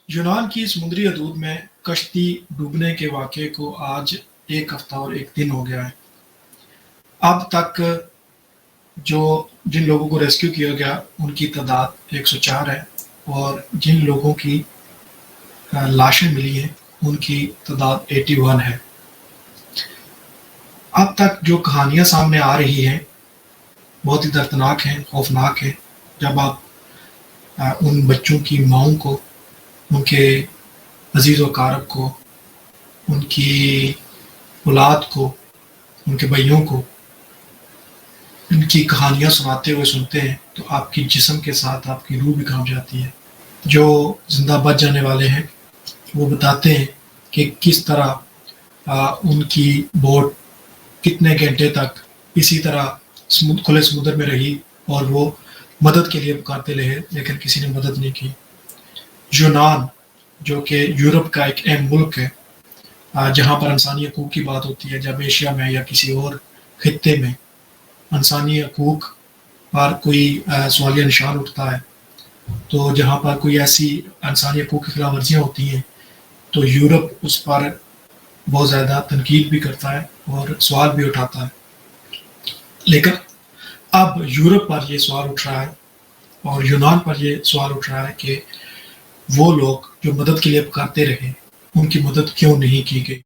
یونان کی سمندری حدود میں کشتی ڈوبنے کے واقعے کو آج 1 ہفتہ اور 1 دن ہو گیا ہے۔ اب تک جن لوگوں کو ریسکیو کیا گیا ان کی تعداد 104 ہے، اور جن لوگوں کی لاشیں ملی ہیں ان کی تعداد 81 ہے۔ اب تک جو کہانیاں سامنے آ رہی ہیں بہت ہی دردناک ہیں، خوفناک ہیں۔ جب آپ ان بچوں کی ماؤں کو، ان کے عزیز و اقارب کو، ان کی اولاد کو، ان کے بھائیوں کو ان کی کہانیاں سناتے ہوئے سنتے ہیں تو آپ کی جسم کے ساتھ آپ کی روح بھی کانپ جاتی ہے۔ جو زندہ بچ جانے والے ہیں وہ بتاتے ہیں کہ کس طرح ان کی بوٹ کتنے گھنٹے تک اسی طرح کھلے سمندر میں رہی اور وہ مدد کے لیے پکارتے رہے لیکن کسی نے مدد نہیں کی۔ یونان جو کہ یورپ کا ایک اہم ملک ہے، جہاں پر انسانی حقوق کی بات ہوتی ہے، جب ایشیا میں یا کسی اور خطے میں انسانی حقوق پر کوئی سوالیہ نشان اٹھتا ہے، تو جہاں پر کوئی ایسی انسانی حقوق کی خلاف ورزیاں ہوتی ہیں تو یورپ اس پر بہت زیادہ تنقید بھی کرتا ہے اور سوال بھی اٹھاتا ہے۔ لیکن اب یورپ پر یہ سوال اٹھ رہا ہے اور یونان پر یہ سوال اٹھ رہا ہے کہ وہ لوگ جو مدد کے لیے پکارتے رہے ان کی مدد کیوں نہیں کی گئی۔